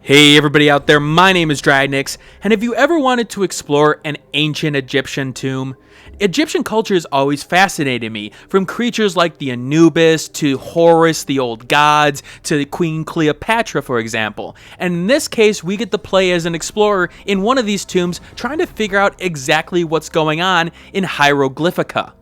Hey everybody out there, my name is Dragnix, and have you ever wanted to explore an ancient Egyptian tomb? Egyptian culture has always fascinated me, from creatures like the Anubis, to Horus, the old gods, to Queen Cleopatra, for example. And in this case, we get to play as an explorer in one of these tombs, trying to figure out exactly what's going on in Hieroglyphika.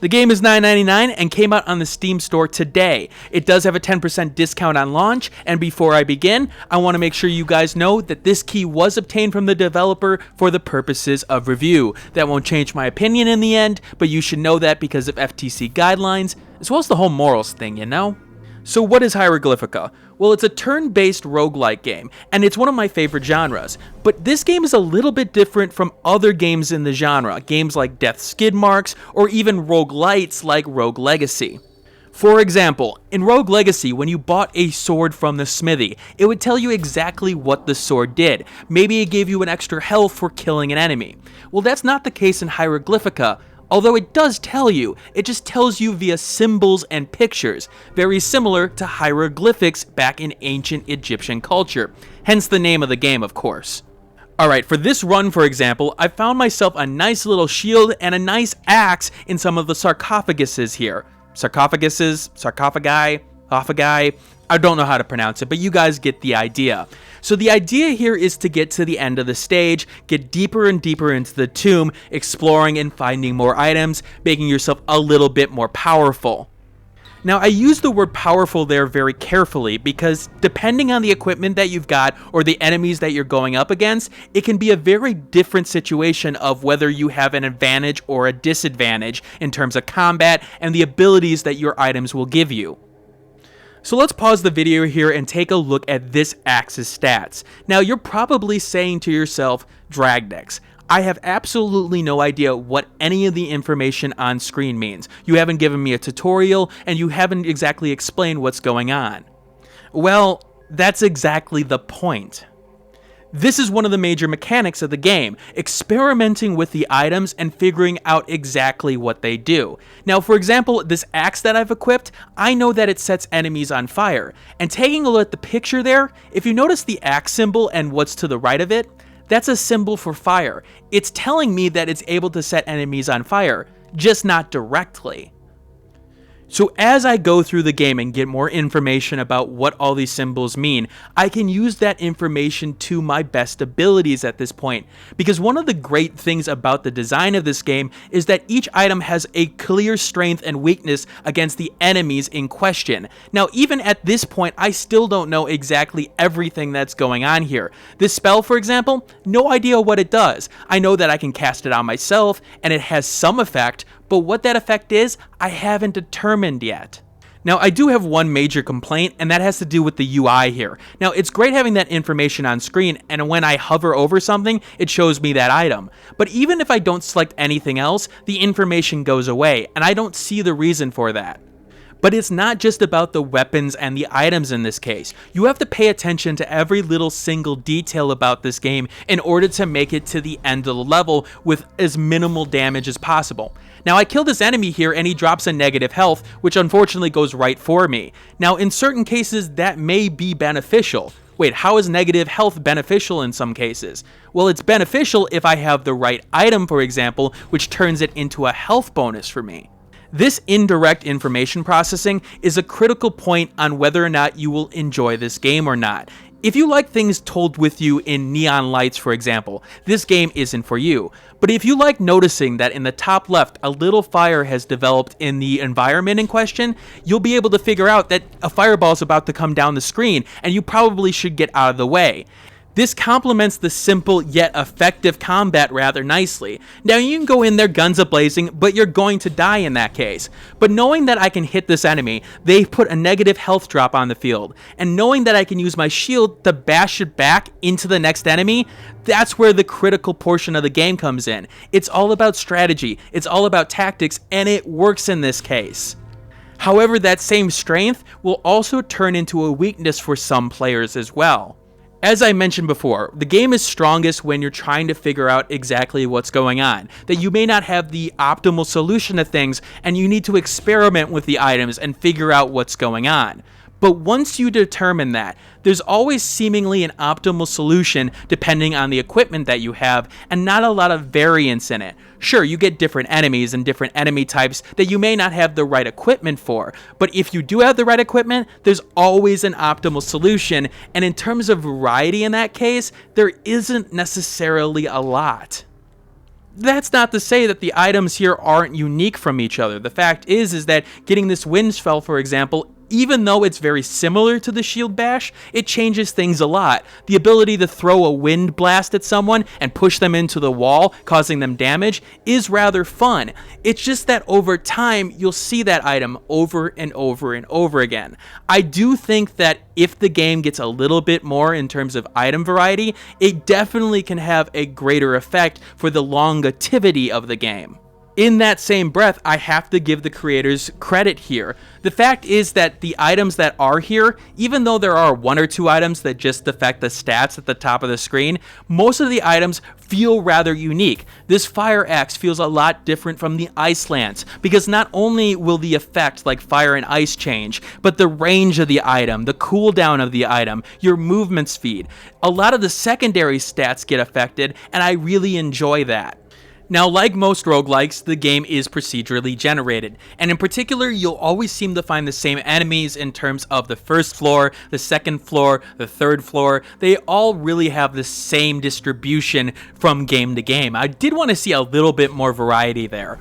The game is $9.99 and came out on the Steam store today. It does have a 10% discount on launch, and before I begin, I want to make sure you guys know that this key was obtained from the developer for the purposes of review. That won't change my opinion in the end, but you should know that because of FTC guidelines, as well as the whole morals thing, you know? So what is Hieroglyphika? Well, it's a turn-based roguelike game, and it's one of my favorite genres. But this game is a little bit different from other games in the genre, games like Death Skid Marks, or even roguelites like Rogue Legacy. For example, in Rogue Legacy, when you bought a sword from the smithy, it would tell you exactly what the sword did. Maybe it gave you an extra health for killing an enemy. Well, that's not the case in Hieroglyphika. Although it does tell you, it just tells you via symbols and pictures, very similar to hieroglyphics back in ancient Egyptian culture, hence the name of the game, of course. Alright, for this run, for example, I found myself a nice little shield and a nice axe in some of the sarcophaguses here. Sarcophagi, I don't know how to pronounce it, but you guys get the idea. So the idea here is to get to the end of the stage, get deeper and deeper into the tomb, exploring and finding more items, making yourself a little bit more powerful. Now, I use the word powerful there very carefully because depending on the equipment that you've got or the enemies that you're going up against, it can be a very different situation of whether you have an advantage or a disadvantage in terms of combat and the abilities that your items will give you. So let's pause the video here and take a look at this axe's stats. Now, you're probably saying to yourself, Dragnix, I have absolutely no idea what any of the information on screen means. You haven't given me a tutorial, and you haven't exactly explained what's going on. Well, that's exactly the point. This is one of the major mechanics of the game, experimenting with the items and figuring out exactly what they do. Now, for example, this axe that I've equipped, I know that it sets enemies on fire. And taking a look at the picture there, if you notice the axe symbol and what's to the right of it, that's a symbol for fire. It's telling me that it's able to set enemies on fire, just not directly. So as I go through the game and get more information about what all these symbols mean, I can use that information to my best abilities at this point. Because one of the great things about the design of this game is that each item has a clear strength and weakness against the enemies in question. Now, even at this point, I still don't know exactly everything that's going on here. This spell, for example, no idea what it does. I know that I can cast it on myself, and it has some effect, but what that effect is, I haven't determined yet. Now, I do have one major complaint, and that has to do with the UI here. Now, it's great having that information on screen, and when I hover over something, it shows me that item. But even if I don't select anything else, the information goes away, and I don't see the reason for that. But it's not just about the weapons and the items in this case. You have to pay attention to every little single detail about this game in order to make it to the end of the level with as minimal damage as possible. Now, I kill this enemy here and he drops a negative health, which unfortunately goes right for me. Now, in certain cases, that may be beneficial. Wait, how is negative health beneficial in some cases? Well, it's beneficial if I have the right item, for example, which turns it into a health bonus for me. This indirect information processing is a critical point on whether or not you will enjoy this game or not. If you like things told with you in neon lights, for example, this game isn't for you. But if you like noticing that in the top left, a little fire has developed in the environment in question, you'll be able to figure out that a fireball is about to come down the screen, and you probably should get out of the way. This complements the simple yet effective combat rather nicely. Now, you can go in there guns a-blazing, but you're going to die in that case. But knowing that I can hit this enemy, they've put a negative health drop on the field. And knowing that I can use my shield to bash it back into the next enemy, that's where the critical portion of the game comes in. It's all about strategy, it's all about tactics, and it works in this case. However, that same strength will also turn into a weakness for some players as well. As I mentioned before, the game is strongest when you're trying to figure out exactly what's going on, that you may not have the optimal solution to things and you need to experiment with the items and figure out what's going on. But once you determine that, there's always seemingly an optimal solution depending on the equipment that you have, and not a lot of variance in it. Sure, you get different enemies and different enemy types that you may not have the right equipment for, but if you do have the right equipment, there's always an optimal solution, and in terms of variety in that case, there isn't necessarily a lot. That's not to say that the items here aren't unique from each other. The fact is that getting this wind spell, for example, even though it's very similar to the shield bash, it changes things a lot. The ability to throw a wind blast at someone and push them into the wall, causing them damage, is rather fun. It's just that over time, you'll see that item over and over and over again. I do think that if the game gets a little bit more in terms of item variety, it definitely can have a greater effect for the longevity of the game. In that same breath, I have to give the creators credit here. The fact is that the items that are here, even though there are one or two items that just affect the stats at the top of the screen, most of the items feel rather unique. This fire axe feels a lot different from the ice lance, because not only will the effect like fire and ice change, but the range of the item, the cooldown of the item, your movement speed. A lot of the secondary stats get affected, and I really enjoy that. Now, like most roguelikes, the game is procedurally generated, and in particular, you'll always seem to find the same enemies in terms of the first floor, the second floor, the third floor. They all really have the same distribution from game to game. I did want to see a little bit more variety there.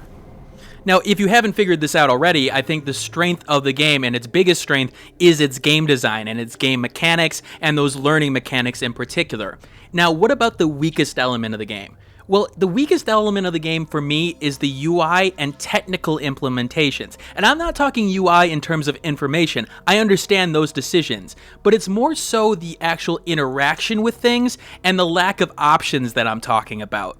Now, if you haven't figured this out already, I think the strength of the game, and its biggest strength, is its game design and its game mechanics, and those learning mechanics in particular. Now, what about the weakest element of the game? Well, the weakest element of the game for me is the UI and technical implementations. And I'm not talking UI in terms of information. I understand those decisions. But it's more so the actual interaction with things and the lack of options that I'm talking about.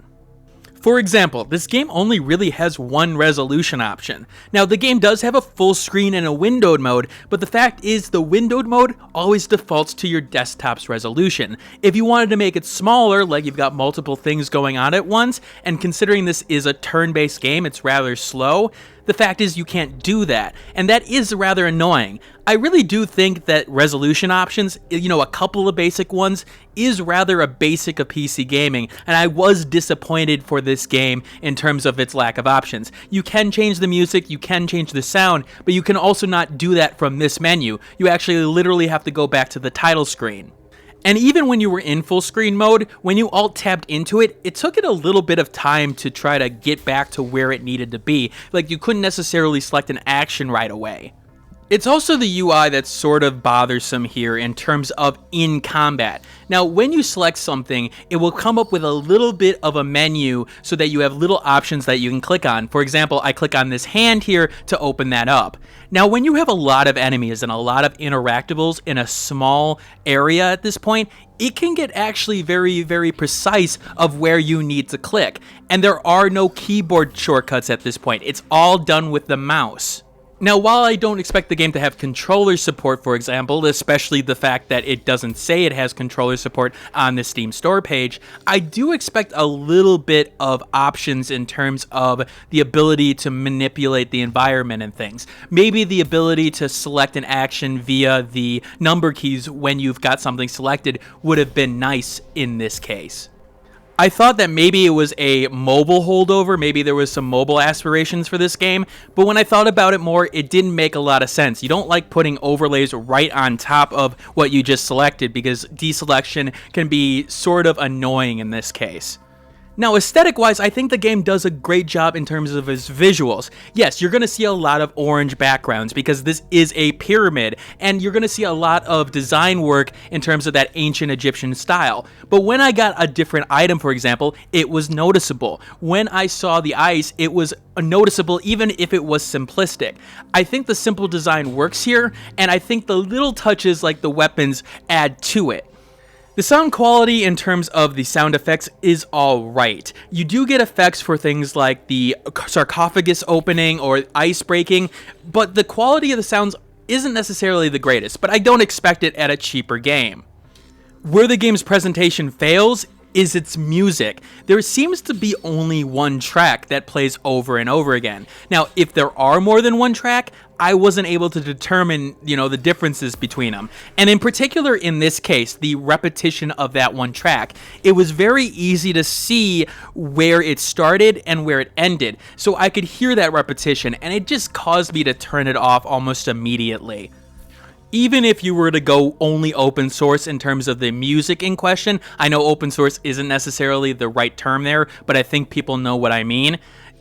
For example, this game only really has one resolution option. Now, the game does have a full screen and a windowed mode, but the fact is the windowed mode always defaults to your desktop's resolution. If you wanted to make it smaller, like you've got multiple things going on at once, and considering this is a turn-based game, it's rather slow, the fact is you can't do that, and that is rather annoying. I really do think that resolution options, a couple of basic ones, is rather a basic of PC gaming, and I was disappointed for this game in terms of its lack of options. You can change the music, you can change the sound, but you can also not do that from this menu. You actually literally have to go back to the title screen. And even when you were in full screen mode, when you alt-tabbed into it, it took it a little bit of time to try to get back to where it needed to be. Like, you couldn't necessarily select an action right away. It's also the UI that's sort of bothersome here in terms of in combat. Now, when you select something, it will come up with a little bit of a menu so that you have little options that you can click on. For example, I click on this hand here to open that up. Now, when you have a lot of enemies and a lot of interactables in a small area at this point, it can get actually very, very precise of where you need to click. And there are no keyboard shortcuts at this point. It's all done with the mouse. Now, while I don't expect the game to have controller support, for example, especially the fact that it doesn't say it has controller support on the Steam store page, I do expect a little bit of options in terms of the ability to manipulate the environment and things. Maybe the ability to select an action via the number keys when you've got something selected would have been nice in this case. I thought that maybe it was a mobile holdover, maybe there was some mobile aspirations for this game, but when I thought about it more, it didn't make a lot of sense. You don't like putting overlays right on top of what you just selected because deselection can be sort of annoying in this case. Now, aesthetic-wise, I think the game does a great job in terms of its visuals. Yes, you're going to see a lot of orange backgrounds because this is a pyramid, and you're going to see a lot of design work in terms of that ancient Egyptian style. But when I got a different item, for example, it was noticeable. When I saw the ice, it was noticeable even if it was simplistic. I think the simple design works here, and I think the little touches like the weapons add to it. The sound quality in terms of the sound effects is alright. You do get effects for things like the sarcophagus opening or ice breaking, but the quality of the sounds isn't necessarily the greatest, but I don't expect it at a cheaper game. Where the game's presentation fails is its music. There seems to be only one track that plays over and over again. Now, if there are more than one track, I wasn't able to determine, the differences between them. And in particular, in this case, the repetition of that one track, it was very easy to see where it started and where it ended. So I could hear that repetition, and it just caused me to turn it off almost immediately. Even if you were to go only open source in terms of the music in question, I know open source isn't necessarily the right term there, but I think people know what I mean.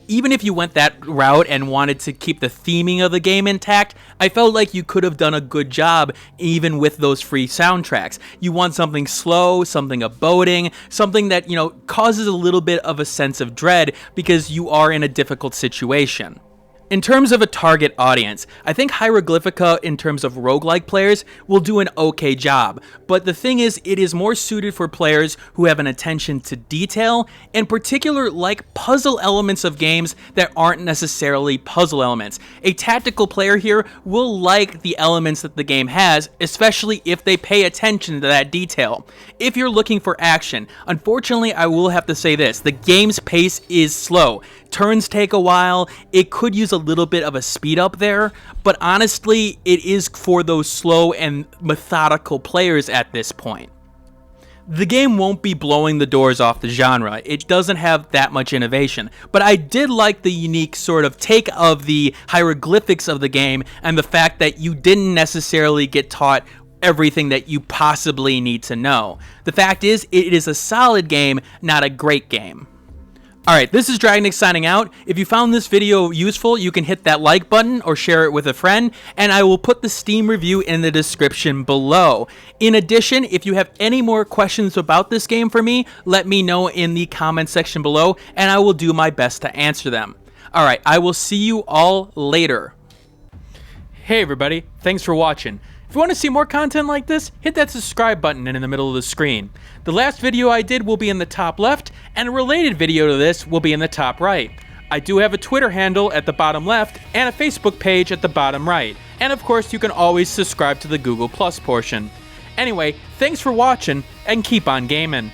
Even if you went that route and wanted to keep the theming of the game intact, I felt like you could have done a good job even with those free soundtracks. You want something slow, something boding, something that, causes a little bit of a sense of dread because you are in a difficult situation. In terms of a target audience, I think Hieroglyphika, in terms of roguelike players, will do an okay job. But the thing is, it is more suited for players who have an attention to detail, in particular like puzzle elements of games that aren't necessarily puzzle elements. A tactical player here will like the elements that the game has, especially if they pay attention to that detail. If you're looking for action, unfortunately I will have to say this, the game's pace is slow. Turns take a while, it could use a little bit of a speed up there, but honestly, it is for those slow and methodical players at this point. The game won't be blowing the doors off the genre, it doesn't have that much innovation, but I did like the unique sort of take of the hieroglyphics of the game and the fact that you didn't necessarily get taught everything that you possibly need to know. The fact is, it is a solid game, not a great game. Alright, this is Dragonix signing out. If you found this video useful, you can hit that like button or share it with a friend, and I will put the Steam review in the description below. In addition, if you have any more questions about this game for me, let me know in the comment section below, and I will do my best to answer them. Alright, I will see you all later. Hey everybody, thanks for watching. If you want to see more content like this, hit that subscribe button in the middle of the screen. The last video I did will be in the top left, and a related video to this will be in the top right. I do have a Twitter handle at the bottom left, and a Facebook page at the bottom right. And of course, you can always subscribe to the Google Plus portion. Anyway, thanks for watching, and keep on gaming.